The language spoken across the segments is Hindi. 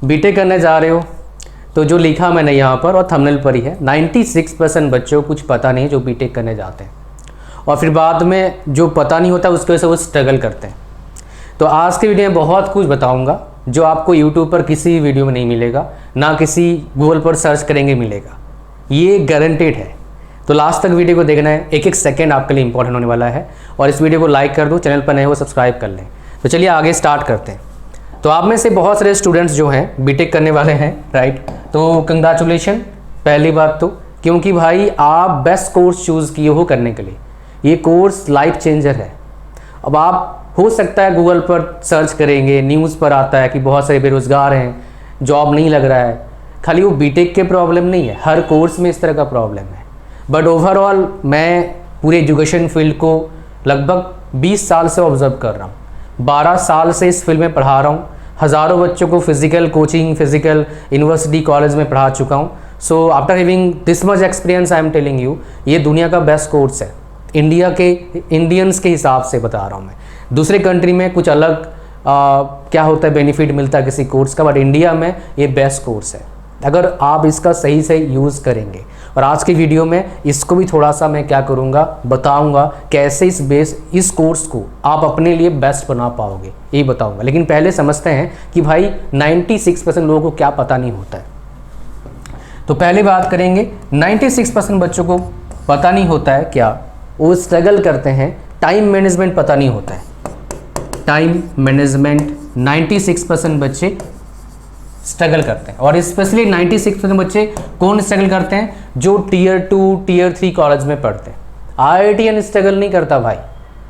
बीटेक करने जा रहे हो तो जो लिखा मैंने यहाँ पर और थंबनेल पर ही है, 96% बच्चों को कुछ पता नहीं जो बीटेक करने जाते हैं, और फिर बाद में जो पता नहीं होता उसकी वजह से वो स्ट्रगल करते हैं। तो आज की वीडियो में बहुत कुछ बताऊँगा जो आपको यूट्यूब पर किसी वीडियो में नहीं मिलेगा, ना किसी गूगल पर सर्च करेंगे मिलेगा, ये गारंटेड है। तो लास्ट तक वीडियो को देखना है, एक एक सेकंड आपके लिए इंपॉर्टेंट होने वाला है। और इस वीडियो को लाइक कर दो, चैनल पर नए हो सब्सक्राइब कर लें। तो चलिए आगे स्टार्ट करते हैं। तो आप में से बहुत सारे स्टूडेंट्स जो हैं बीटेक करने वाले हैं, राइट, तो कंग्रेचुलेशन पहली बात तो, क्योंकि भाई आप बेस्ट कोर्स चूज़ किए हो करने के लिए। ये कोर्स लाइफ चेंजर है। अब आप हो सकता है गूगल पर सर्च करेंगे, न्यूज़ पर आता है कि बहुत सारे बेरोज़गार हैं, जॉब नहीं लग रहा है। खाली वो बीटेक के प्रॉब्लम नहीं है, हर कोर्स में इस तरह का प्रॉब्लम है। बट ओवरऑल मैं पूरे एजुकेशन फील्ड को लगभग 20 साल से ऑब्जर्व कर रहा हूँ, 12 साल से इस फील्ड में पढ़ा रहा हूँ, हज़ारों बच्चों को physical coaching, physical university, college में पढ़ा चुका हूँ। So after having this much experience I am telling you, ये दुनिया का बेस्ट कोर्स है। इंडियंस के हिसाब से बता रहा हूँ मैं। दूसरे कंट्री में कुछ अलग क्या होता है, बेनिफिट मिलता है किसी कोर्स का, बट इंडिया में ये बेस्ट कोर्स है अगर आप इसका सही से यूज़ करेंगे। और आज की वीडियो में इसको भी थोड़ा सा मैं क्या करूँगा, बताऊँगा कैसे इस कोर्स को आप अपने लिए बेस्ट बना पाओगे, यही बताऊँगा। लेकिन पहले समझते हैं कि भाई 96% लोगों को क्या पता नहीं होता है। तो पहले बात करेंगे, 96% बच्चों को पता नहीं होता है क्या, वो स्ट्रगल करते हैं, टाइम मैनेजमेंट पता नहीं होता है। टाइम मैनेजमेंट 96% बच्चे स्ट्रगल करते हैं, और स्पेशली 96% बच्चे कौन स्ट्रगल करते हैं, जो टीयर 2 टीयर 3 कॉलेज में पढ़ते हैं। IITian स्ट्रगल नहीं करता भाई,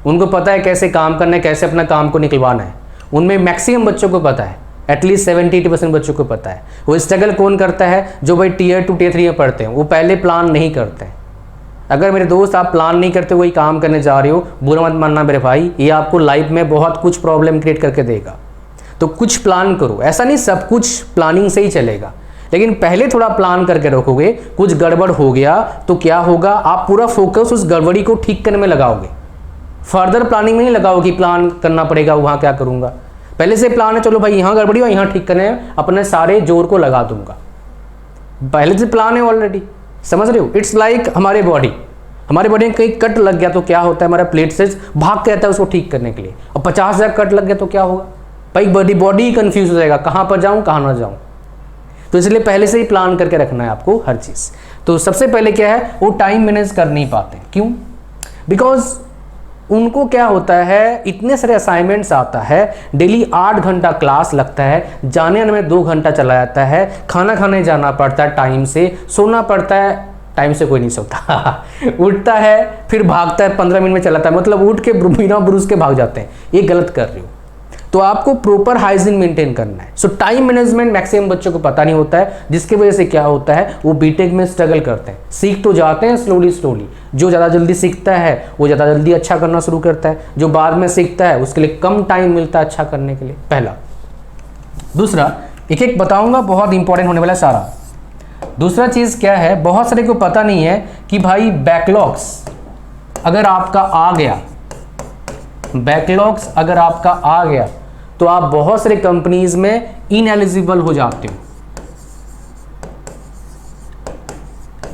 उनको पता है कैसे काम करना है, कैसे अपना काम को निकलवाना है। उनमें मैक्सिमम बच्चों को पता है, एटलीस्ट 70-80% बच्चों को पता है। वो स्ट्रगल कौन करता है, जो भाई टीयर 2 टीयर 3 में पढ़ते हैं, वो पहले प्लान नहीं करते हैं। अगर मेरे दोस्त आप प्लान नहीं करते वही काम करने जा रहे हो, बुरा मत मानना मेरे भाई, ये आपको लाइफ में बहुत कुछ प्रॉब्लम क्रिएट करके देगा। तो कुछ प्लान करो, ऐसा नहीं सब कुछ प्लानिंग से ही चलेगा, लेकिन पहले थोड़ा प्लान करके रखोगे। कुछ गड़बड़ हो गया तो क्या होगा, आप पूरा फोकस उस गड़बड़ी को ठीक करने में लगाओगे, फर्दर प्लानिंग में नहीं लगाओगे कि प्लान करना पड़ेगा वहाँ क्या करूँगा। पहले से प्लान है, चलो भाई यहाँ गड़बड़ी हो यहाँ ठीक करने, अपने सारे जोर को लगा दूंगा। पहले से प्लान है ऑलरेडी, समझ रहे हो। इट्स लाइक हमारे बॉडी में कहीं कट लग गया तो क्या होता है, हमारा प्लेट से भाग के आता है उसको ठीक करने के लिए। और 50,000 कट लग गया तो क्या होगा भाई, बॉडी कंफ्यूज हो जाएगा, कहाँ पर जाऊँ कहाँ ना जाऊँ। तो इसलिए पहले से ही प्लान करके रखना है आपको हर चीज़। तो सबसे पहले क्या है, वो टाइम मैनेज कर नहीं पाते। क्यों? बिकॉज उनको क्या होता है, इतने सारे असाइनमेंट्स आता है, डेली 8 घंटा क्लास लगता है, जाने आने में 2 घंटा चला जाता है, खाना खाने जाना पड़ता है टाइम से, सोना पड़ता है टाइम से, कोई नहीं सोता उठता है फिर भागता है, 15 मिनट में चलाता है, मतलब उठ के बिना ब्रूस के भाग जाते हैं। ये गलत कर रहे हो। तो आपको प्रॉपर हाइजीन मेंटेन करना है। सो टाइम मैनेजमेंट मैक्सिमम बच्चों को पता नहीं होता है, जिसकी वजह से क्या होता है, वो बीटेक में स्ट्रगल करते हैं। सीख तो जाते हैं स्लोली, जो ज़्यादा जल्दी सीखता है वो ज़्यादा जल्दी अच्छा करना शुरू करता है, जो बाद में सीखता है उसके लिए कम टाइम मिलता है अच्छा करने के लिए, पहला। दूसरा, एक एक बताऊंगा, बहुत इंपॉर्टेंट होने वाला है सारा। दूसरा चीज़ क्या है, बहुत सारे को पता नहीं है कि भाई बैकलॉग्स अगर आपका आ गया, बैकलॉग्स अगर आपका आ गया तो आप बहुत सारे कंपनीज में इनएलिजिबल हो जाते हो।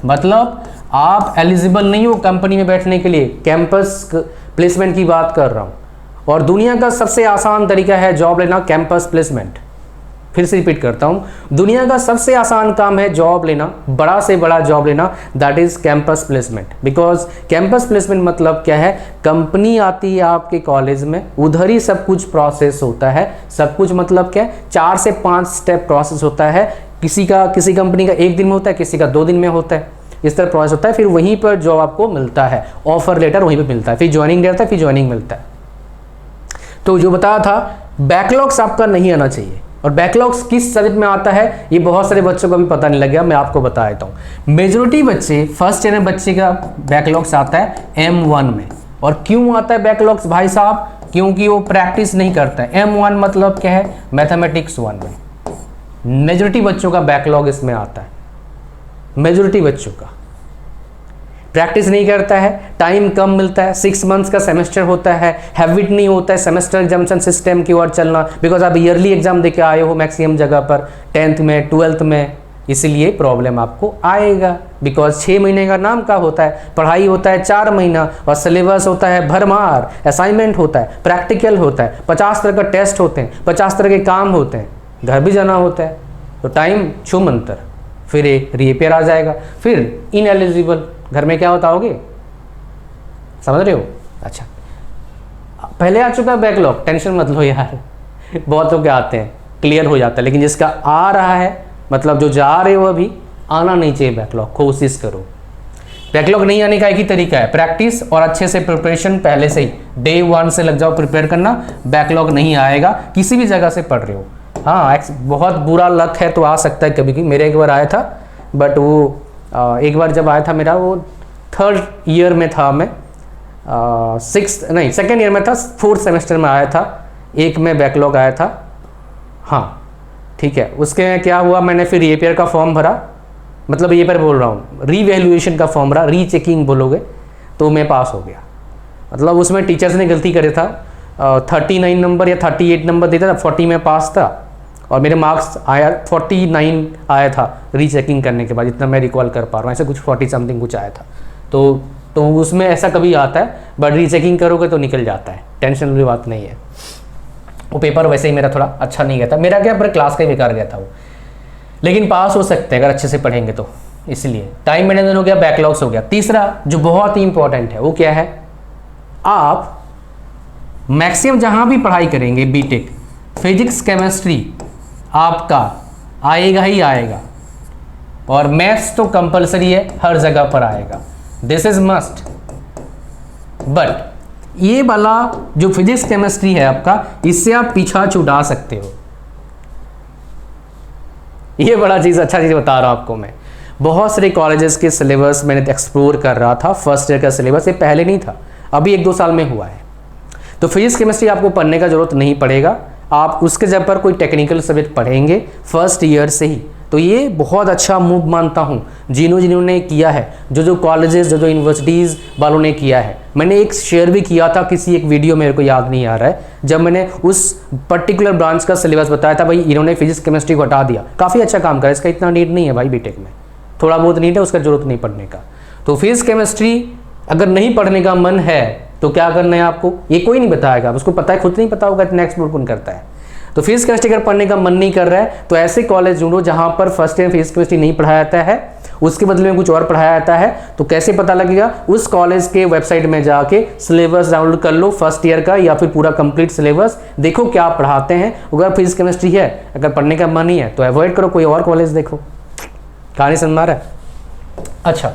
मतलब आप एलिजिबल नहीं हो कंपनी में बैठने के लिए। कैंपस प्लेसमेंट की बात कर रहा हूं, और दुनिया का सबसे आसान तरीका है जॉब लेना, कैंपस प्लेसमेंट। फिर से रिपीट करता हूँ, दुनिया का सबसे आसान काम है जॉब लेना, बड़ा से बड़ा जॉब लेना, that is campus placement. Because campus placement मतलब क्या है, कंपनी आती है आपके कॉलेज में, उधर ही सब कुछ प्रोसेस होता है। सब कुछ मतलब क्या है, 4 से 5 स्टेप प्रोसेस होता है। किसी कंपनी का 1 दिन में होता है, किसी का 2 दिन में होता है, इस तरह प्रोसेस होता है। फिर वहीं पर जॉब आपको मिलता है, ऑफर लेटर वहीं पर मिलता है, फिर ज्वाइनिंग रहता है, फिर ज्वाइनिंग मिलता है। तो जो बताया था, बैकलॉग्स आपका नहीं आना चाहिए। और बैकलॉग्स किस सब्जेक्ट में आता है, ये बहुत सारे बच्चों को भी पता नहीं लग गया, मैं आपको बता देता हूँ। मेजोरिटी बच्चे, फर्स्ट ईयर बच्चे का बैकलॉग्स आता है M1 में। और क्यों आता है बैकलॉग्स भाई साहब, क्योंकि वो प्रैक्टिस नहीं करता है। M1 मतलब क्या है, मैथमेटिक्स 1 में मेजोरिटी बच्चों का बैकलॉग इसमें आता है, मेजोरिटी बच्चों का। प्रैक्टिस नहीं करता है, टाइम कम मिलता है, 6 मंथ्स का सेमेस्टर होता है, हैबिट नहीं होता है सेमेस्टर एग्जामिनेशन सिस्टम की ओर चलना, बिकॉज आप ईयरली एग्जाम देके आए हो मैक्सिमम जगह पर 10th में 12th में, इसलिए प्रॉब्लम आपको आएगा। बिकॉज 6 महीने का नाम का होता है, पढ़ाई होता है 4 महीना, और सिलेबस होता है भरमार, असाइनमेंट होता है, प्रैक्टिकल होता है, 50 तरह का टेस्ट होते हैं, 50 तरह के काम होते हैं, घर भी जाना होता है, तो टाइम छूमंतर, फिर एक रीअपेयर आ जाएगा, फिर इनएलिजिबल, घर में क्या होता होगे, समझ रहे हो। अच्छा, पहले आ चुका है बैकलॉग, टेंशन मत लो यार, बहुत लोग आते हैं क्लियर हो जाता है, लेकिन जिसका आ रहा है, मतलब जो जा रहे हो अभी, आना नहीं चाहिए बैकलॉग, कोशिश करो। बैकलॉग नहीं आने का एक ही तरीका है, प्रैक्टिस और अच्छे से प्रिपरेशन, पहले से ही डे 1 से लग जाओ प्रिपेयर करना, बैकलॉग नहीं आएगा, किसी भी जगह से पढ़ रहे हो। हाँ, बहुत बुरा लक है तो आ सकता है कभी, मेरे एक बार आया था, बट वो एक बार जब आया था मेरा, वो 3rd ईयर में था मैं, 2nd ईयर में था, 4th सेमेस्टर में आया था, एक में बैकलॉग आया था। हाँ ठीक है, उसके क्या हुआ, मैंने फिर रीअपेयर का फॉर्म भरा, मतलब रीअपेयर बोल रहा हूँ, रीवैल्यूएशन का फॉर्म भरा, रीचेकिंग बोलोगे, तो मैं पास हो गया। मतलब उसमें टीचर्स ने गलती करे था, 39 नंबर या 38 नंबर देता था, 40 में पास था, और मेरे मार्क्स आया 49 आया था रीचेकिंग करने के बाद, जितना मैं रिकॉल कर पा रहा हूँ, ऐसे कुछ 40 समथिंग कुछ आया था। तो उसमें ऐसा कभी आता है, बट रीचेकिंग करोगे तो निकल जाता है, टेंशन वाली बात नहीं है। वो पेपर वैसे ही मेरा थोड़ा अच्छा नहीं गया था, मेरा क्या, पूरे क्लास का ही बेकार गया था वो, लेकिन पास हो सकते हैं अगर अच्छे से पढ़ेंगे तो, इसलिए टाइम मैनेजमेंट हो गया, बैकलॉग्स हो गया। तीसरा जो बहुत ही इंपॉर्टेंट है वो क्या है, आप मैक्सिमम जहाँ भी पढ़ाई करेंगे बीटेक, फिजिक्स केमिस्ट्री आपका आएगा ही आएगा, और मैथ्स तो कंपलसरी है, हर जगह पर आएगा, दिस इज मस्ट। बट ये वाला जो फिजिक्स केमिस्ट्री है आपका, इससे आप पीछा छुड़ा सकते हो। ये बड़ा चीज़, अच्छा चीज़ बता रहा हूँ आपको मैं। बहुत सारे कॉलेजेस के सिलेबस मैंने एक्सप्लोर कर रहा था, फर्स्ट ईयर का सिलेबस, ये पहले नहीं था, अभी 1-2 साल में हुआ है। तो फिजिक्स केमिस्ट्री आपको पढ़ने का जरूरत नहीं पड़ेगा, आप उसके जगह पर कोई टेक्निकल सब्जेक्ट पढ़ेंगे फर्स्ट ईयर से ही। तो ये बहुत अच्छा मूव मानता हूँ जिन्होंने किया है, जो कॉलेजेस, जो यूनिवर्सिटीज़ वालों ने किया है। मैंने एक शेयर भी किया था किसी एक वीडियो, मेरे को याद नहीं आ रहा है, जब मैंने उस पर्टिकुलर ब्रांच का सिलेबस बताया था, भाई इन्होंने फिजिक्स केमिस्ट्री को हटा दिया, काफ़ी अच्छा काम करा, इसका इतना नीड नहीं है भाई बीटेक में, थोड़ा बहुत नीड है, उसका जरूरत नहीं पढ़ने का। तो फिजिक्स केमिस्ट्री अगर नहीं पढ़ने का मन है तो क्या करना है आपको, ये कोई नहीं बताएगा, उसको पता है, खुद नहीं पता होगा, इतना एक्सप्लोर कौन करता है। तो फिजिक्स केमिस्ट्री अगर पढ़ने का मन नहीं कर रहा है तो ऐसे कॉलेज ढूंढो जहां पर फर्स्ट ईयर फिजिक्स केमिस्ट्री नहीं पढ़ाया जाता है, उसके बदले में कुछ और पढ़ाया जाता है। तो कैसे पता लगेगा, उस कॉलेज के वेबसाइट में जाके सिलेबस डाउनलोड कर लो फर्स्ट ईयर का, या फिर पूरा कंप्लीट सिलेबस, देखो क्या पढ़ाते हैं। अगर फिजिक्स केमिस्ट्री है, अगर पढ़ने का मन ही है तो अवॉइड करो, कोई और कॉलेज देखो। कहानी समझ में आ रहा है। अच्छा,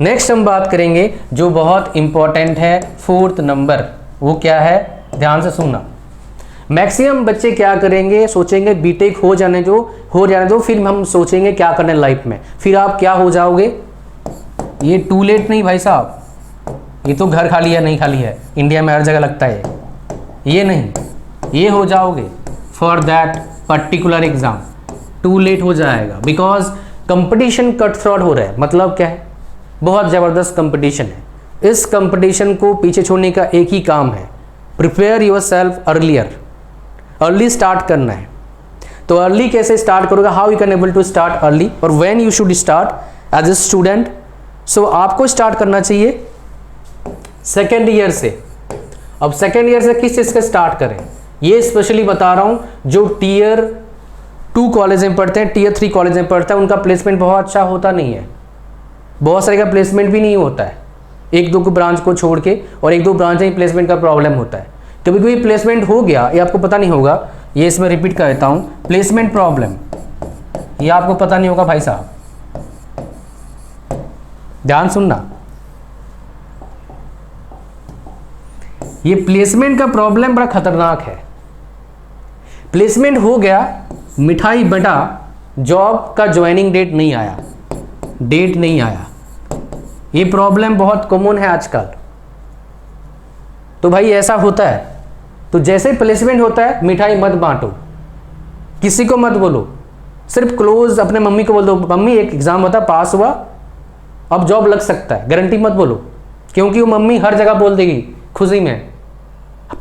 नेक्स्ट हम बात करेंगे जो बहुत इंपॉर्टेंट है, 4th नंबर, वो क्या है, ध्यान से सुनना। मैक्सिमम बच्चे क्या करेंगे, सोचेंगे बीटेक हो जाने दो, फिर हम सोचेंगे क्या करना है लाइफ में, फिर आप क्या हो जाओगे, ये टू लेट नहीं भाई साहब, ये तो घर खाली है नहीं खाली है, इंडिया में हर जगह लगता है ये नहीं, ये हो जाओगे for that particular exam, too late हो जाएगा। बिकॉज कंपटीशन कट थ्रॉट हो रहा है, मतलब क्या है, बहुत ज़बरदस्त कंपटीशन है। इस कंपटीशन को पीछे छोड़ने का एक ही काम है, prepare yourself earlier, early start करना है। तो अर्ली कैसे स्टार्ट करोगे, how you can able to start early, और when you should start as a student. So आपको स्टार्ट करना चाहिए 2nd ईयर से। अब 2nd ईयर से किस चीज़ का स्टार्ट करें, ये स्पेशली बता रहा हूँ, जो Tier 2 कॉलेज में पढ़ते हैं, Tier 3 कॉलेज में पढ़ते हैं, उनका प्लेसमेंट बहुत अच्छा होता नहीं है, बहुत सारे का प्लेसमेंट भी नहीं होता है, 1-2 ब्रांच को छोड़ के, और 1-2 ब्रांच में प्लेसमेंट का प्रॉब्लम होता है। कभी कभी प्लेसमेंट हो गया, ये आपको पता नहीं होगा, ये इसमें रिपीट कर देता हूँ, प्लेसमेंट प्रॉब्लम, ये आपको पता नहीं होगा भाई साहब, ध्यान सुनना, ये प्लेसमेंट का प्रॉब्लम बड़ा खतरनाक है। प्लेसमेंट हो गया, मिठाई बटा, जॉब का ज्वाइनिंग डेट नहीं आया, ये प्रॉब्लम बहुत कॉमन है आजकल। तो भाई ऐसा होता है, तो जैसे प्लेसमेंट होता है, मिठाई मत बांटो, किसी को मत बोलो, सिर्फ क्लोज अपने मम्मी को बोल दो, मम्मी एक एग्जाम होता, पास हुआ, अब जॉब लग सकता है, गारंटी मत बोलो, क्योंकि वो मम्मी हर जगह बोल देगी खुशी में,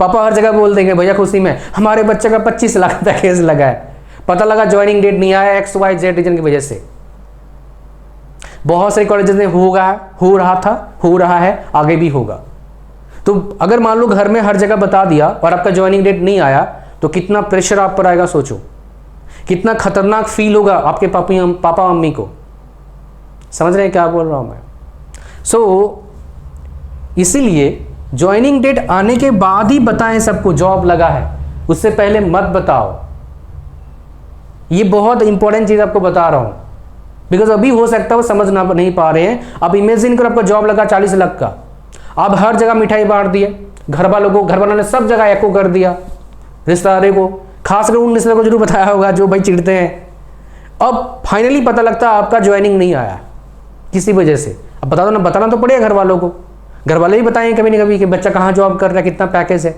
पापा हर जगह बोल देंगे भैया खुशी में हमारे बच्चे का 25 लाख पैकेज लगा है, पता लगा ज्वाइनिंग डेट नहीं आया XYZ रीजन की वजह से। बहुत सारे कॉलेजेस में हो रहा है, आगे भी होगा। तो अगर मान लो घर में हर जगह बता दिया और आपका ज्वाइनिंग डेट नहीं आया तो कितना प्रेशर आप पर आएगा, सोचो कितना खतरनाक फील होगा आपके पापा मम्मी को। समझ रहे हैं क्या बोल रहा हूं मैं? इसीलिए ज्वाइनिंग डेट आने के बाद ही बताएं सबको जॉब लगा है, उससे पहले मत बताओ। ये बहुत इंपॉर्टेंट चीज आपको बता रहा हूं, बिकॉज अभी हो सकता है वो समझ नहीं पा रहे हैं। अब इमेजिन करो आपका जॉब लगा 40 लाख का, आप हर जगह मिठाई बांट दिए, घर वालों ने सब जगह एको कर दिया, रिश्तेदारों को, खासकर उन रिश्तेदारों को जरूर बताया होगा जो भाई चिढ़ते हैं। अब फाइनली पता लगता है आपका ज्वाइनिंग नहीं आया किसी वजह से। अब बताना तो पड़ेगा घर वालों को, घर वाले भी बताएं कभी ना कभी कि बच्चा कहाँ जॉब कर रहा है, कितना पैकेज है।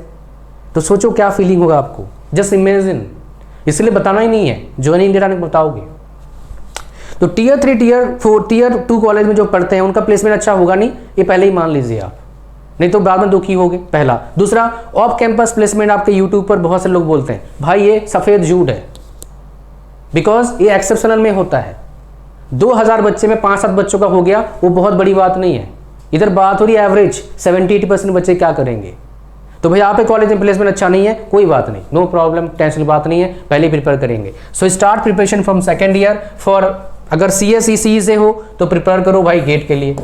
तो सोचो क्या फीलिंग होगा आपको, जस्ट इमेजिन। इसलिए बताना ही नहीं है, ज्वाइनिंग डेट आने को बताओगे। तो टीयर 3, टीयर 4, टीयर 2 कॉलेज में जो पढ़ते हैं उनका प्लेसमेंट अच्छा होगा नहीं, ये पहले ही मान लीजिए आप, नहीं तो बाद में दुखी होगे। पहला। दूसरा, ऑफ कैंपस प्लेसमेंट आपके यूट्यूब पर बहुत से लोग बोलते हैं भाई ये सफ़ेद झूठ है, बिकॉज ये एक्सेप्शनल में होता है। 2000 बच्चे में 5-7 बच्चों का हो गया, वो बहुत बड़ी बात नहीं है। इधर बात हो रही है एवरेज 70-80% बच्चे क्या करेंगे। तो भाई आपके कॉलेज में प्लेसमेंट अच्छा नहीं है, कोई बात नहीं, नो प्रॉब्लम, टेंशन बात नहीं है, पहले प्रिपेयर करेंगे। So start preparation from second year for, अगर CSE से हो तो प्रिपेयर करो भाई गेट के लिए।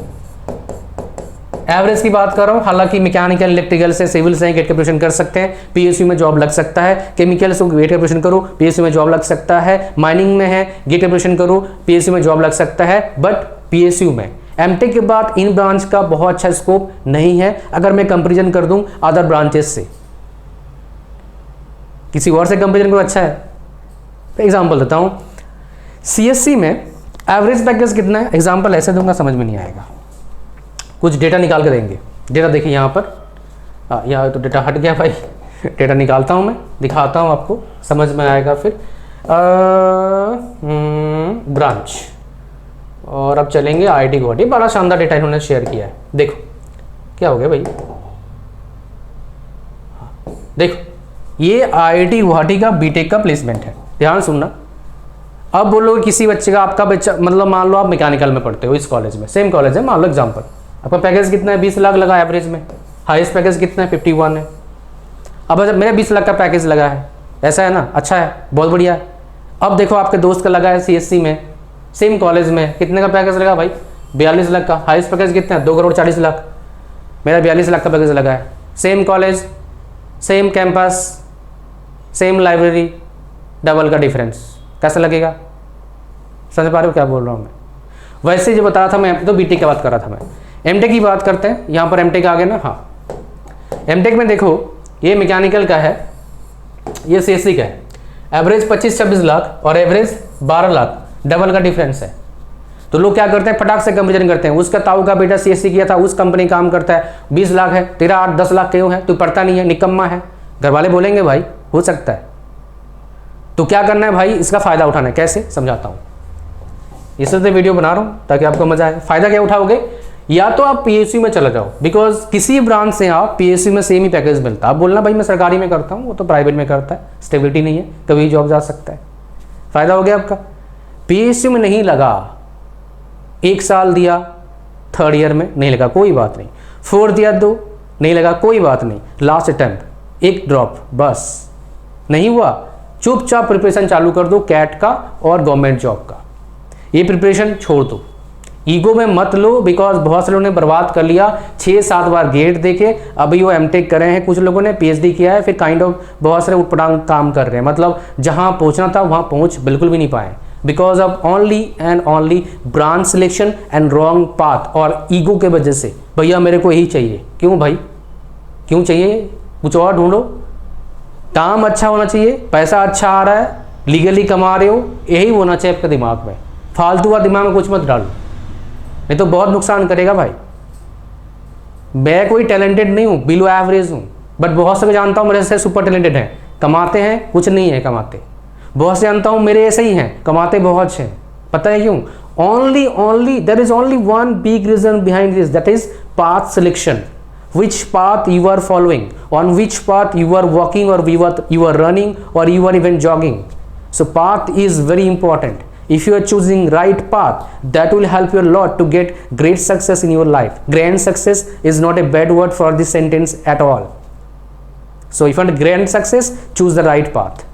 एवरेज की बात कर रहा हूँ, हालांकि मैकेनिकल, इलेक्ट्रिकल से, सिविल से गेट का प्रिपरेशन कर सकते हैं, PSU में जॉब लग सकता है। केमिकल से गेट का प्रिपरेशन करो, PSU में जॉब लग सकता है। माइनिंग में है, गेट का प्रिपरेशन करो, PSU में जॉब लग सकता है। बट PSU में MTech के बाद इन ब्रांच का बहुत अच्छा स्कोप नहीं है, अगर मैं कंपेरिजन कर दूं अदर ब्रांचेस से। किसी और से कंपेरिजन करो अच्छा है। एग्जाम्पल देता हूँ, CSC में एवरेज पैकेज कितना है, एग्जाम्पल ऐसे दूंगा समझ में नहीं आएगा, कुछ डेटा निकाल के देंगे। डेटा देखिए यहाँ पर, यहाँ तो डेटा हट गया भाई, डेटा निकालता हूँ मैं, दिखाता हूँ आपको, समझ में आएगा फिर। ब्रांच, और अब चलेंगे IIT गुवाहाटी। बड़ा शानदार डेटा इन्होंने शेयर किया है, देखो क्या हो गया भाई, देखो ये IIT गुवाहाटी का BTech का प्लेसमेंट है, ध्यान सुनना। अब बोलो किसी बच्चे का, आपका बच्चा, मतलब मान लो आप मैकेनिकल में पढ़ते हो इस कॉलेज में, सेम कॉलेज है, मान लो एग्जाम्पल, आपका पैकेज कितना है, 20 लाख लगा एवरेज में, हाईएस्ट पैकेज कितना है, 51 है। अब मेरा 20 लाख का पैकेज लगा है, ऐसा है ना, अच्छा है, बहुत बढ़िया है। अब देखो आपके दोस्त का लगा है CSC में, सेम कॉलेज में, कितने का पैकेज लगा भाई, 42 लाख का। हाईएस्ट पैकेज कितना है, 2 करोड़ 40 लाख। मेरा 42 लाख का पैकेज लगा है, same college, same campus, same library, double का डिफरेंस, कैसा लगेगा? समझ पा रहे हो क्या बोल रहा हूँ मैं? वैसे जो बता रहा था मैं, तो BTech की बात कर रहा था मैं। MTech की बात करते हैं, यहाँ पर MTech आ गया ना। हाँ, MTech में देखो ये मैकेनिकल का है, ये CSC का है। एवरेज 25-26 लाख और एवरेज 12 लाख, डबल का डिफरेंस है। तो लोग क्या करते हैं, फटाक से कंपेरिजन करते हैं, उसका ताऊ का बेटा CSC किया था, उस कंपनी काम करता है, 20 लाख है, तेरा 8-10 लाख क्यों है, तू पढ़ता नहीं है, निकम्मा है। घर वाले बोलेंगे भाई, हो सकता है। तो क्या करना है भाई, इसका फ़ायदा उठाना है। कैसे, समझाता हूँ। इसलिए वीडियो बना रहा हूँ ताकि आपको मजा आए। फ़ायदा क्या उठाओगे, या तो आप PSU में चले जाओ, बिकॉज किसी ब्रांच से आप PSU में सेम ही पैकेज मिलता है। आप बोलना भाई मैं सरकारी में करता हूँ, वो तो प्राइवेट में करता है, स्टेबिलिटी नहीं है, कभी जॉब जा सकता है। फ़ायदा हो गया आपका। PSU में नहीं लगा, 1 साल दिया, 3rd ईयर में नहीं लगा, कोई बात नहीं। 4th ईयर दो, नहीं लगा, कोई बात नहीं। लास्ट अटेम्प्ट, 1 ड्रॉप, बस नहीं हुआ, चुपचाप प्रिपरेशन चालू कर दो कैट का और गवर्नमेंट जॉब का। ये प्रिपरेशन छोड़ दो, ईगो में मत लो, बिकॉज बहुत से लोगों ने बर्बाद कर लिया। 6-7 बार गेट देखे, अभी वो MTech कर रहे हैं, कुछ लोगों ने PhD किया है, फिर काइंड ऑफ बहुत सारे उटपटांग काम कर रहे हैं, मतलब जहां पहुंचना था वहां पहुंच बिल्कुल भी नहीं पाए, because of only and only branch selection and wrong path और ईगो के वजह से। भैया मेरे को यही चाहिए, क्यों भाई, क्यों चाहिए, कुछ और ढूंढो। काम अच्छा होना चाहिए, पैसा अच्छा आ रहा है, लीगली कमा रहे हो, यही होना चाहिए आपके दिमाग में। फालतू का दिमाग में कुछ मत डालो, नहीं तो बहुत नुकसान करेगा भाई। मैं कोई टैलेंटेड नहीं हूँ, बिलो एवरेज हूँ, बट बहुत से जानता हूँ मेरे से सुपर टैलेंटेड हैं, कमाते हैं, कुछ नहीं है कमाते। बहुत से जानता हूँ मेरे ऐसे ही हैं, कमाते बहुत हैं। पता है क्यों? Only there is only one big reason behind this, that is path selection. Which path you are following, on which path you are walking, or you are running, or you are even jogging. So path is very important. If you are choosing right path, that will help you a lot to get great success in your life. Grand success is not a bad word for this sentence at all. So if you want grand success, choose the right path.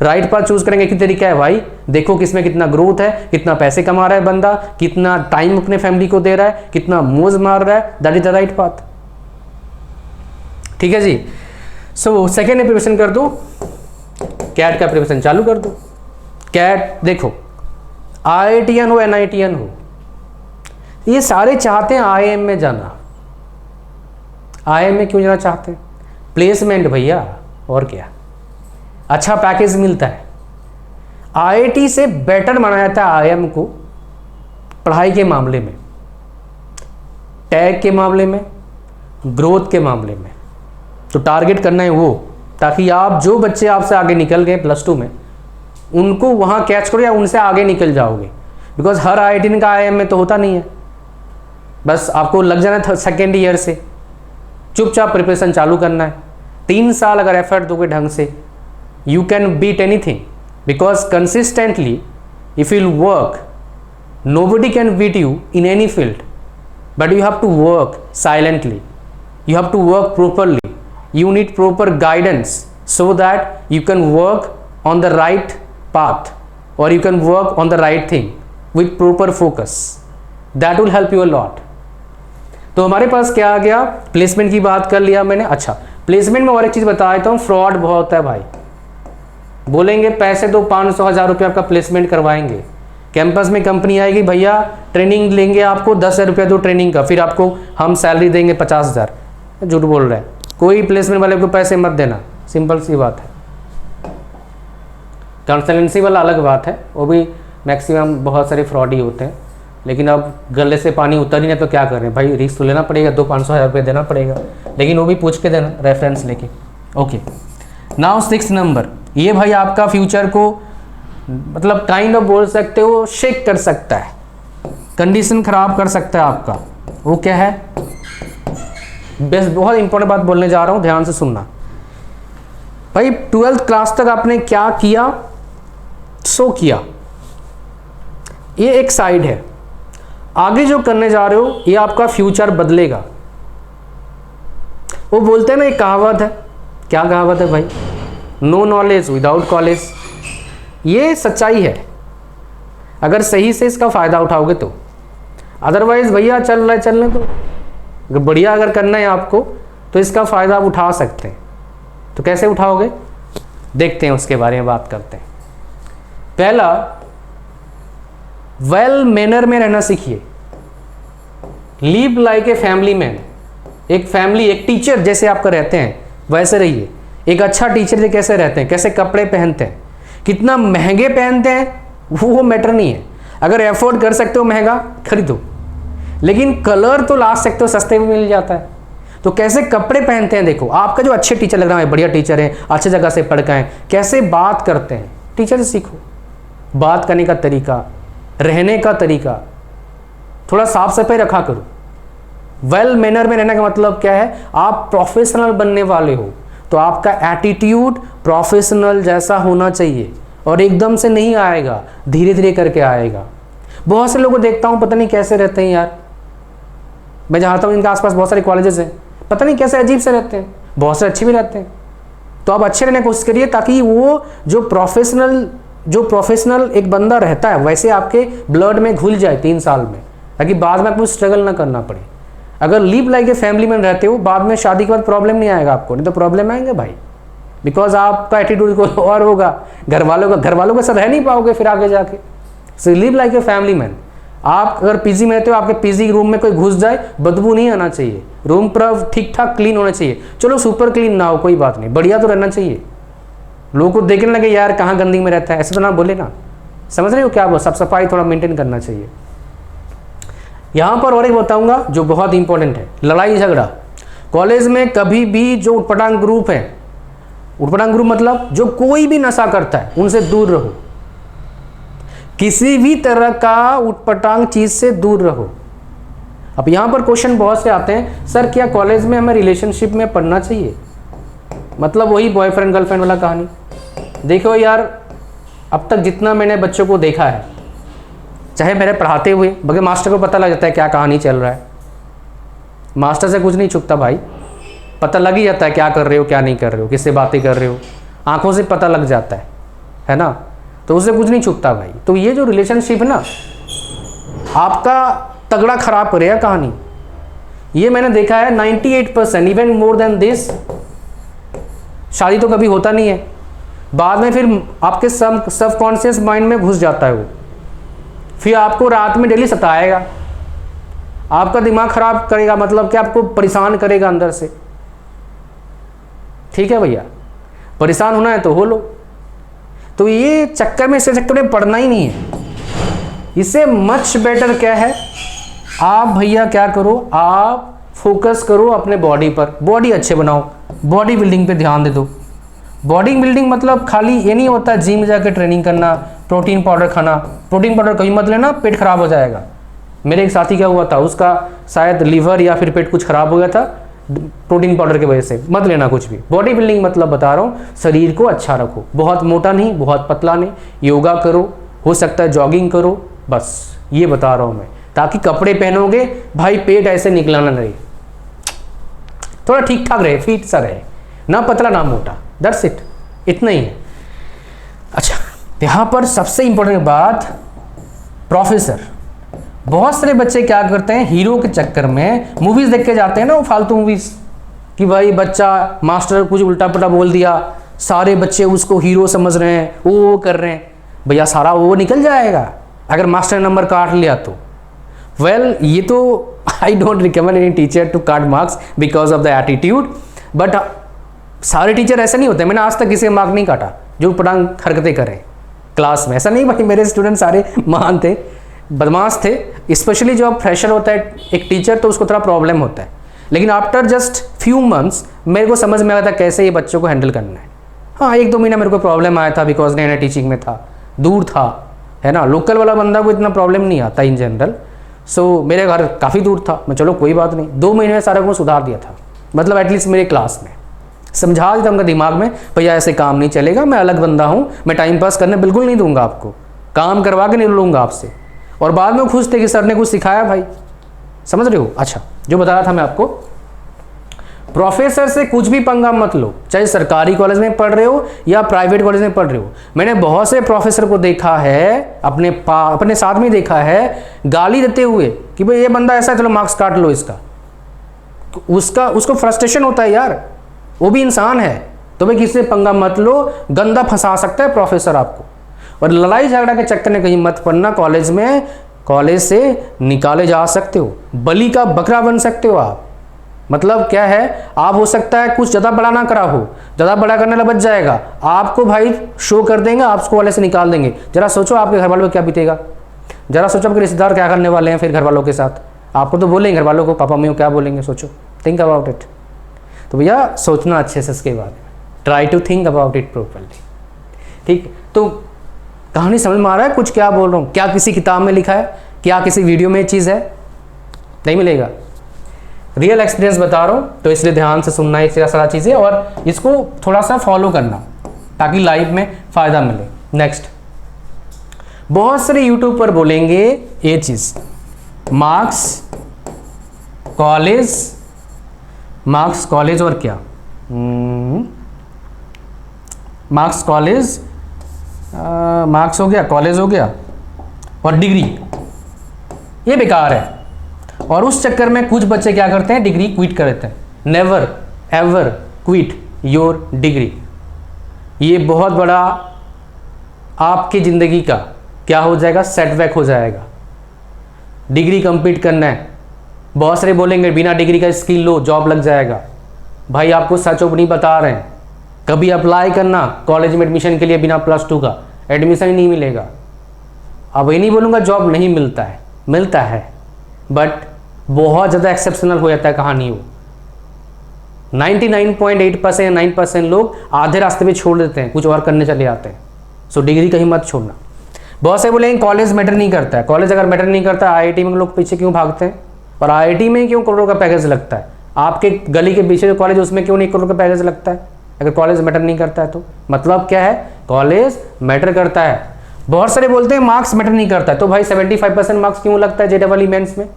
Right path choose करेंगे किस तरीका है भाई, देखो किसमें कितना ग्रोथ है, कितना पैसे कमा रहा है बंदा, कितना टाइम अपने फैमिली को दे रहा है, कितना मौज मार रहा है, that is the right path. ठीक है जी। सो सेकेंड प्रिपरेशन कर दो, कैट का प्रिपरेशन चालू कर दो। कैट देखो IITian हो NITian हो, ये सारे चाहते हैं IIM में जाना। IIM में क्यों जाना चाहते हैं? प्लेसमेंट भैया, और क्या, अच्छा पैकेज मिलता है। IIT से बेटर माना जाता है IIM को पढ़ाई के मामले में, टैग के मामले में, ग्रोथ के मामले में। तो टारगेट करना है वो, ताकि आप जो बच्चे आपसे आगे निकल गए +2 में, उनको वहाँ कैच करो या उनसे आगे निकल जाओगे। बिकॉज हर IIT का IIM में तो होता नहीं है। बस आपको लग जाना था सेकेंड ईयर से, चुपचाप प्रिपरेशन चालू करना है। 3 साल अगर एफर्ट दोगे ढंग से, you can beat anything, because consistently if you work, nobody can beat you in any field, but you have to work silently, you have to work properly, you need proper guidance so that you can work on the right path, or you can work on the right thing with proper focus. That will help you a lot. तो हमारे पास क्या आ गया, प्लेसमेंट की बात कर लिया मैंने। अच्छा, प्लेसमेंट में और एक चीज़ बता देता हूँ, फ्रॉड बहुत है भाई। बोलेंगे पैसे दो, 500-1000 रुपये आपका प्लेसमेंट करवाएंगे। कैंपस में कंपनी आएगी, भैया ट्रेनिंग लेंगे आपको, 10,000 रुपया दो ट्रेनिंग का, फिर आपको हम सैलरी देंगे 50,000। झूठ बोल रहे हैं, कोई प्लेसमेंट वाले को पैसे मत देना, सिंपल सी बात है। कंसल्टेंसी वाला अलग बात है, वो भी मैक्सिमम बहुत सारे फ्रॉड ही होते हैं। लेकिन अब गले से पानी उतर ही नहीं तो क्या करें भाई, रिस्क तो लेना पड़ेगा, 200-500 रुपये देना पड़ेगा, लेकिन वो भी पूछ के देना, रेफरेंस लेके। ओके, नाउ 6 नंबर, ये भाई आपका फ्यूचर को मतलब काइंड ऑफ बोल सकते हो शेक कर सकता है, कंडीशन खराब कर सकता है आपका। वो क्या है, बेस्ट बहुत इंपॉर्टेंट बात बोलने जा रहा हूँ, ध्यान से सुनना भाई। 12th क्लास तक आपने क्या किया, सो किया, ये एक साइड है। आगे जो करने जा रहे हो ये आपका फ्यूचर बदलेगा। वो बोलते हैं ना, एक कहावत है, क्या कहावत है भाई, नो नॉलेज विदाउट कॉलेज। ये सच्चाई है, अगर सही से इसका फ़ायदा उठाओगे तो। अदरवाइज भैया चल रहा है चलने तो, अगर बढ़िया अगर करना है आपको तो इसका फ़ायदा आप उठा सकते हैं। तो कैसे उठाओगे, देखते हैं, उसके बारे में बात करते हैं। पहला, वेल मैनर में रहना सीखिए। Live like a family man. एक फैमिली, एक टीचर जैसे आपका रहते हैं वैसे रहिए। एक अच्छा टीचर से कैसे रहते हैं, कैसे कपड़े पहनते हैं, कितना महंगे पहनते हैं वो मैटर नहीं है। अगर एफोर्ड कर सकते हो महंगा खरीदो, लेकिन कलर तो ला सकते हो, सस्ते में मिल जाता है। तो कैसे कपड़े पहनते हैं देखो। आपका जो अच्छे टीचर लग रहा है, बढ़िया टीचर है, अच्छी जगह से पढ़ के आए, कैसे बात करते हैं, टीचर से सीखो। बात करने का तरीका, रहने का तरीका, थोड़ा साफ सफाई रखा करो। वेल मैनर में रहने का मतलब क्या है, आप प्रोफेशनल बनने वाले हो तो आपका एटीट्यूड प्रोफेशनल जैसा होना चाहिए, और एकदम से नहीं आएगा, धीरे धीरे करके आएगा। बहुत से लोगों को देखता हूँ, पता नहीं कैसे रहते हैं यार। मैं जानता हूँ इनके आसपास बहुत सारे कॉलेजेस हैं, पता नहीं कैसे अजीब से रहते हैं, बहुत से अच्छे भी रहते हैं। तो आप अच्छे रहने की कोशिश करिए, ताकि वो जो प्रोफेशनल एक बंदा रहता है वैसे आपके ब्लड में घुल जाए 3 साल में, ताकि बाद में आपको स्ट्रगल ना करना पड़े। अगर लिव लाइक ए फैमिली में रहते हो, बाद में शादी के बाद प्रॉब्लम नहीं आएगा आपको, नहीं तो प्रॉब्लम आएंगे भाई। बिकॉज आपका एटीट्यूड को और होगा, घर वालों के साथ रह नहीं पाओगे फिर आगे जाके। So live like a family man. आप अगर पीजी में रहते हो, आपके पीजी रूम में कोई घुस जाए, बदबू नहीं आना चाहिए, रूम पूरा ठीक ठाक क्लीन होना चाहिए। चलो सुपर क्लीन ना हो कोई बात नहीं, बढ़िया तो रहना चाहिए। लोगों को देखने लगे यार कहाँ गंदगी में रहता है, ऐसे तो ना बोले ना, समझ रहे हो क्या, वो साफ सफाई थोड़ा मेंटेन करना चाहिए। यहाँ पर और एक बताऊंगा जो बहुत इंपॉर्टेंट है, लड़ाई झगड़ा। कॉलेज में कभी भी जो उटपटांग ग्रुप है, उटपटांग ग्रुप मतलब जो कोई भी नशा करता है, उनसे दूर रहो। किसी भी तरह का उटपटांग चीज़ से दूर रहो। अब यहाँ पर क्वेश्चन बहुत से आते हैं, सर क्या कॉलेज में हमें रिलेशनशिप में पढ़ना चाहिए? मतलब वही बॉयफ्रेंड गर्लफ्रेंड वाला कहानी। देखो यार, अब तक जितना मैंने बच्चों को देखा है, चाहे मेरे पढ़ाते हुए, बगैर मास्टर को पता लग जाता है क्या कहानी चल रहा है। मास्टर से कुछ नहीं छुपता भाई, पता लग ही जाता है क्या कर रहे हो क्या नहीं कर रहे हो, किससे बातें कर रहे हो, आंखों से पता लग जाता है ना। तो उससे कुछ नहीं छुपता भाई। तो ये जो रिलेशनशिप है ना, आपका तगड़ा खराब करेगा कहानी। ये मैंने देखा है 98%, इवन मोर देन दिस, शादी तो कभी होता नहीं है, बाद में फिर आपके सबकॉन्शियस माइंड में घुस जाता है वो, फिर आपको रात में डेली सताएगा, आपका दिमाग खराब करेगा, मतलब कि आपको परेशान करेगा अंदर से। ठीक है भैया, परेशान होना है तो हो लो। तो ये चक्कर में, इससे चक्कर में पढ़ना ही नहीं है। इससे मच बेटर क्या है, आप भैया क्या करो, आप फोकस करो अपने बॉडी पर, बॉडी अच्छे बनाओ, बॉडी बिल्डिंग पे ध्यान दे दो। बॉडी बिल्डिंग मतलब खाली ये नहीं होता जिम में जाकर ट्रेनिंग करना, प्रोटीन पाउडर खाना। प्रोटीन पाउडर कभी मत लेना, पेट खराब हो जाएगा। मेरे एक साथी क्या हुआ था, उसका शायद लीवर या फिर पेट कुछ खराब हो गया था प्रोटीन पाउडर की वजह से। मत लेना कुछ भी। बॉडी बिल्डिंग मतलब बता रहा हूँ, शरीर को अच्छा रखो, बहुत मोटा नहीं बहुत पतला नहीं, योगा करो, हो सकता है जॉगिंग करो, बस ये बता रहा हूँ मैं। ताकि कपड़े पहनोगे भाई पेट ऐसे निकला ना रहे, थोड़ा ठीक ठाक रहे, फिट सा रहे, ना पतला ना मोटा, दैट्स इट, इतना ही है। अच्छा, यहाँ पर सबसे इंपॉर्टेंट बात, प्रोफेसर। बहुत सारे बच्चे क्या करते हैं, हीरो के चक्कर में मूवीज देख के जाते हैं ना, वो फालतू मूवीज, कि भाई बच्चा मास्टर कुछ उल्टा पुल्टा बोल दिया, सारे बच्चे उसको हीरो समझ रहे हैं, वो कर रहे हैं। भैया सारा वो निकल जाएगा अगर मास्टर नंबर काट लिया तो। वेल ये तो I don't recommend any teacher to काट marks because of the attitude, but सारे टीचर ऐसे नहीं होते। मैंने आज तक किसी का मार्क नहीं काटा जो पटांग हरकतें करें क्लास में, ऐसा नहीं भाई। मेरे स्टूडेंट सारे महान थे, बदमाश थे। स्पेशली जो अब फ्रेशर होता है एक टीचर, तो उसको थोड़ा प्रॉब्लम होता है, लेकिन आफ्टर जस्ट फ्यू मंथ्स मेरे को समझ में आया था कैसे ये बच्चों को हैंडल करना है। हाँ, 1-2 महीना मेरे को प्रॉब्लम आया था बिकॉज नया नया टीचिंग में था, दूर था, है ना। लोकल वाला बंदा को इतना प्रॉब्लम नहीं आता इन जनरल। सो मेरे घर काफ़ी दूर था, मैं चलो कोई बात नहीं, 2 महीने में सारा को सुधार दिया था, मतलब एटलीस्ट मेरे क्लास में समझा देता उनका दिमाग में, भैया ऐसे काम नहीं चलेगा, मैं अलग बंदा हूँ, मैं टाइम पास करने बिल्कुल नहीं दूंगा आपको, काम करवा के नहीं लूँगा आपसे। और बाद में खुश थे कि सर ने कुछ सिखाया भाई, समझ रहे हो। अच्छा, जो बता रहा था मैं आपको, प्रोफेसर से कुछ भी पंगा मत लो, चाहे सरकारी कॉलेज में पढ़ रहे हो या प्राइवेट कॉलेज में पढ़ रहे हो। मैंने बहुत से प्रोफेसर को देखा है, अपने साथ में देखा है, गाली देते हुए कि भाई ये बंदा ऐसा है, चलो मार्क्स काट लो इसका। उसको फ्रस्ट्रेशन होता है यार, वो भी इंसान है। तो भाई किसी से पंगा मत लो, गंदा फंसा सकता है प्रोफेसर आपको। और लड़ाई झगड़ा के चक्कर में कहीं मत पड़ना कॉलेज में, कॉलेज से निकाले जा सकते हो, बलि का बकरा बन सकते हो आप। मतलब क्या है, आप हो सकता है कुछ ज़्यादा बड़ा ना करा हो, ज़्यादा बड़ा करने लग बच जाएगा, आपको भाई शो कर देंगे, आपको कॉलेज से निकाल देंगे। जरा सोचो आपके घर वालों को क्या बीतेगा, जरा सोचो आपके रिश्तेदार क्या करने वाले हैं फिर घर वालों के साथ। आपको तो बोलेंगे घर वालों को, पापा मम्मी को क्या बोलेंगे, सोचो, थिंक अबाउट इट। तो भैया सोचना अच्छे से इसके बारे में, try to think about it properly. ठीक, तो कहानी समझ में आ रहा है कुछ क्या बोल रहा हूँ? क्या किसी किताब में लिखा है, क्या किसी वीडियो में चीज़ है? नहीं मिलेगा। रियल एक्सपीरियंस बता रहा हूँ, तो इसलिए ध्यान से सुनना है सारा चीज़ें और इसको थोड़ा सा फॉलो करना ताकि लाइफ में फ़ायदा मिले। नेक्स्ट, बहुत सारे यूट्यूब पर बोलेंगे ये चीज़, मार्क्स कॉलेज और क्या, मार्क्स कॉलेज, मार्क्स हो गया, कॉलेज हो गया और डिग्री, ये बेकार है। और उस चक्कर में कुछ बच्चे क्या करते हैं, डिग्री क्विट कर देते हैं। Never ever quit your degree. ये बहुत बड़ा आपकी ज़िंदगी का क्या हो जाएगा, सेटबैक हो जाएगा। डिग्री कंप्लीट करना है। बहुत सारे बोलेंगे बिना डिग्री का स्किल लो जॉब लग जाएगा। भाई आपको सच नहीं बता रहे हैं, कभी अप्लाई करना कॉलेज में एडमिशन के लिए बिना +2 का एडमिशन ही नहीं मिलेगा। अब ये नहीं बोलूँगा जॉब नहीं मिलता है, मिलता है, बट बहुत ज़्यादा एक्सेप्शनल हो जाता है कहानी वो। 99.8% या 9% लोग आधे रास्ते पे छोड़ देते हैं, कुछ और करने चले जाते हैं। सो डिग्री कहीं मत छोड़ना। बहुत से बोलेंगे कॉलेज मैटर नहीं करता है। कॉलेज अगर मैटर नहीं करता, आईआईटी में लोग पीछे क्यों भागते हैं? और आईआईटी में क्यों करोड़ों का पैकेज लगता है? आपके गली के पीछे जो कॉलेज, उसमें क्यों नहीं करोड़ का पैकेज लगता है? अगर कॉलेज मैटर नहीं करता है तो मतलब क्या है? कॉलेज मैटर करता है। बहुत सारे बोलते हैं मार्क्स मैटर नहीं करता है, तो भाई 75% मार्क्स क्यों लगता है JEE मेंस में?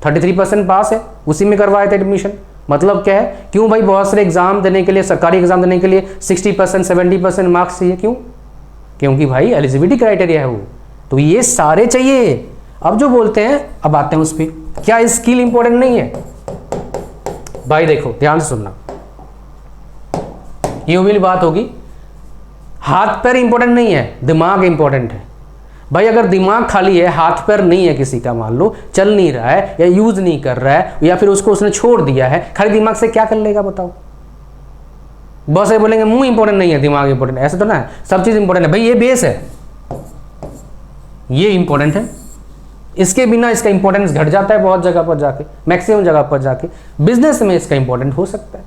33% पास है, उसी में करवाए थे एडमिशन। मतलब क्या है? क्यों भाई बहुत सारे एग्जाम देने के लिए, सरकारी एग्जाम देने के लिए 60% 70% मार्क्स चाहिए? क्यों? क्योंकि भाई एलिजिबिलिटी क्राइटेरिया है वो। तो ये सारे चाहिए। अब जो बोलते हैं, अब आते हैं उस पर, क्या स्किल इंपॉर्टेंट नहीं है? भाई देखो ध्यान से सुनना, ये वाली बात होगी, हाथ पैर इंपॉर्टेंट नहीं है, दिमाग इंपॉर्टेंट है। भाई अगर दिमाग खाली है, हाथ पैर नहीं है किसी का, मान लो चल नहीं रहा है या यूज नहीं कर रहा है या फिर उसको उसने छोड़ दिया है, खाली दिमाग से क्या कर लेगा बताओ? बहुत सारे बोलेंगे मुंह इंपॉर्टेंट नहीं है, दिमाग इंपॉर्टेंट है। ऐसा तो ना है, सब चीज इंपॉर्टेंट है भाई। ये बेस है, ये इंपॉर्टेंट है, इसके बिना इसका इंपॉर्टेंस घट जाता है बहुत जगह पर जाके, मैक्सिमम जगह पर जाके। बिजनेस में इसका इंपॉर्टेंट हो सकता है,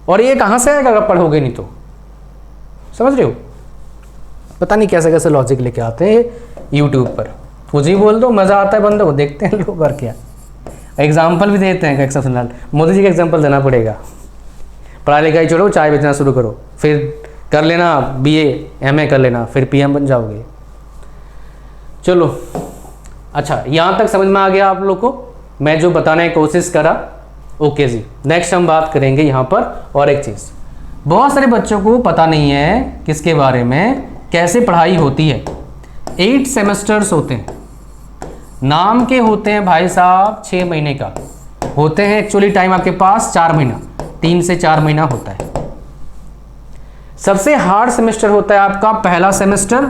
और ये कहां से आएगा अगर पढ़ोगे नहीं तो? समझ रहे हो? पता नहीं कैसे कैसे लॉजिक लेके आते हैं यूट्यूब पर, कुछ ही बोल दो, मजा आता है बंदों को, देखते हैं लोग और क्या। एग्जाम्पल भी देते हैं एक्सेप्शनल, मोदी जी का एग्जाम्पल देना पड़ेगा। पढ़ाई लिखाई छोड़ो, चाय बेचना शुरू करो, फिर कर लेना BA MA कर लेना, फिर PM बन जाओगे। चलो अच्छा, यहाँ तक समझ में आ गया आप लोग को मैं जो बताने की कोशिश करा? ओके जी, नेक्स्ट हम बात करेंगे यहाँ पर और एक चीज़। बहुत सारे बच्चों को पता नहीं है किसके बारे में, कैसे पढ़ाई होती है। 8 सेमेस्टर्स होते हैं, नाम के होते हैं भाई साहब 6 महीने का होते हैं, एक्चुअली टाइम आपके पास 4 महीना, 3 से 4 महीना होता है। सबसे हार्ड सेमेस्टर होता है आपका पहला semester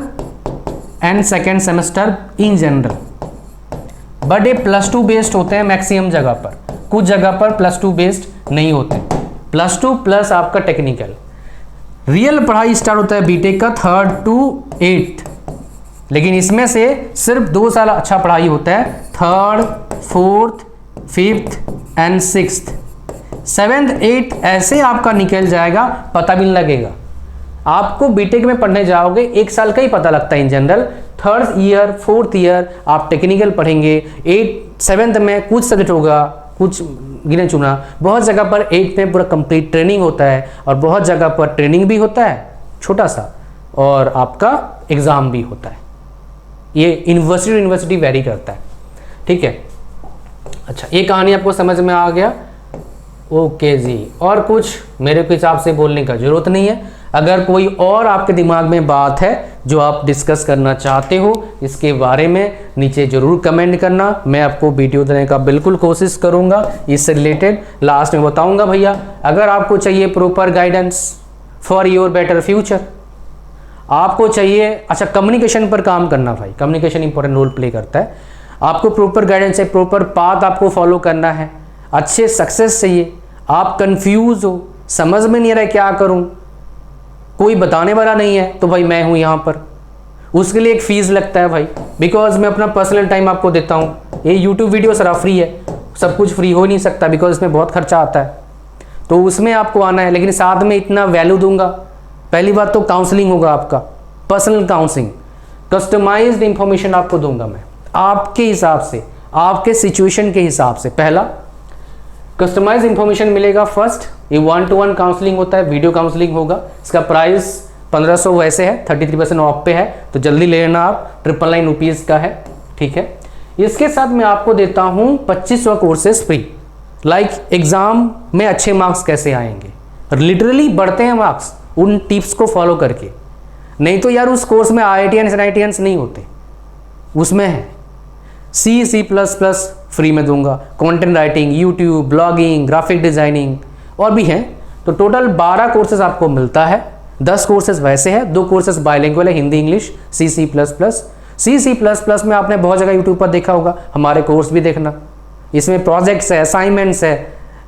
and second semester in general, but ये +2 बेस्ड होते हैं मैक्सिमम जगह पर, कुछ जगह पर +2 बेस्ड नहीं होते। +2 प्लस आपका टेक्निकल। रियल पढ़ाई स्टार्ट होता है बीटेक का 3rd to 8th, लेकिन इसमें से सिर्फ 2 साल अच्छा पढ़ाई होता है, 3rd, 4th, 5th and 6th। 7th 8th ऐसे आपका निकल जाएगा, पता भी नहीं लगेगा। आपको बीटेक में पढ़ने जाओगे 1 साल का ही पता लगता है in general. 3rd year 4th year आप टेक्निकल पढ़ेंगे, 7th में कुछ सब्जेक्ट होगा, कुछ गिने चुना, बहुत जगह पर 8th में पूरा कंप्लीट ट्रेनिंग होता है, और बहुत जगह पर ट्रेनिंग भी होता है छोटा सा, और आपका एग्ज़ाम भी होता है। ये यूनिवर्सिटी वेरी करता है, ठीक है। अच्छा, ये कहानी आपको समझ में आ गया? ओके जी, और कुछ मेरे हिसाब से बोलने का ज़रूरत नहीं है। अगर कोई और आपके दिमाग में बात है जो आप डिस्कस करना चाहते हो इसके बारे में, नीचे ज़रूर कमेंट करना, मैं आपको वीडियो देने का बिल्कुल कोशिश करूँगा। इससे रिलेटेड लास्ट में बताऊँगा भैया, अगर आपको चाहिए proper guidance for your better future, आपको चाहिए, अच्छा कम्युनिकेशन पर काम करना भाई, कम्युनिकेशन इंपॉर्टेंट रोल प्ले करता है। आपको प्रॉपर गाइडेंस है, प्रॉपर पाथ आपको फॉलो करना है, अच्छे सक्सेस चाहिए, आप कंफ्यूज हो, समझ में नहीं आ रहा है क्या करूं, कोई बताने वाला नहीं है, तो भाई मैं हूं यहाँ पर। उसके लिए एक फ़ीस लगता है भाई, बिकॉज मैं अपना पर्सनल टाइम आपको देता हूँ। ये यूट्यूब वीडियो सारा फ्री है, सब कुछ फ्री हो नहीं सकता बिकॉज इसमें बहुत खर्चा आता है, तो उसमें आपको आना है, लेकिन साथ में इतना वैल्यू दूंगा। पहली बात तो काउंसलिंग होगा आपका, पर्सनल काउंसलिंग, कस्टमाइज्ड इंफॉर्मेशन आपको दूंगा मैं आपके हिसाब से, आपके सिचुएशन के हिसाब से। पहला कस्टमाइज इंफॉर्मेशन मिलेगा फर्स्ट, ये 1-to-1 काउंसलिंग होता है, वीडियो काउंसलिंग होगा। इसका प्राइस 1500 वैसे है, 33% ऑफ पे है, तो जल्दी ले लेना आप, 999 रुपीज़ का है, ठीक है। इसके साथ मैं आपको देता हूँ 2500 कोर्सेज फ्री, लाइक एग्ज़ाम में अच्छे मार्क्स कैसे आएंगे, लिटरली बढ़ते हैं मार्क्स उन टिप्स को फॉलो करके। नहीं तो यार उस कोर्स में IITians NITians नहीं होते, उसमें है C++ फ्री में दूंगा, content writing, YouTube, blogging, graphic designing और भी हैं। तो टोटल 12 कोर्सेज आपको मिलता है, 10 कोर्सेज वैसे हैं, 2 कोर्सेज बाइलिंगुअल है, हिंदी इंग्लिश। C++ में आपने बहुत जगह यूट्यूब पर देखा होगा, हमारे कोर्स भी देखना। इसमें प्रोजेक्ट्स है, असाइनमेंट्स है,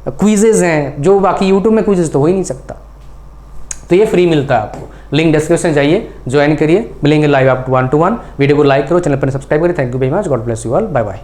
क्विजेज हैं, जो बाकी यूट्यूब में क्विजेज तो हो ही नहीं सकता। तो ये फ्री मिलता है आपको, लिंक डिस्क्रिप्शन जाइए, ज्वाइन करिए, मिलेंगे लाइव आप 1-to-1। वीडियो को लाइक करो, चैनल पर सब्सक्राइब करिए। Thank you very much, God bless you all, bye bye.